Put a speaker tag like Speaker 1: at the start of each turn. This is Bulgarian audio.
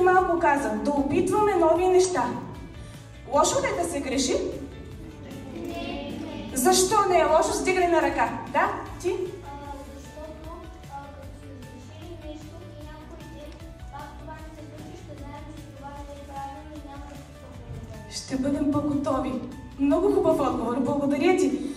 Speaker 1: преди малко казах, да опитваме нови неща. Лошо ли е да се греши?
Speaker 2: Не.
Speaker 1: Защо не е лошо? Стигай на ръка. Да? Ти?
Speaker 2: Защото като сме сгрешили нещо и някой ден, пак това не се случи, ще знаем, че това не е правилно и няма да се случи.
Speaker 1: Ще бъдем по-готови. Много хубав отговор. Благодаря ти.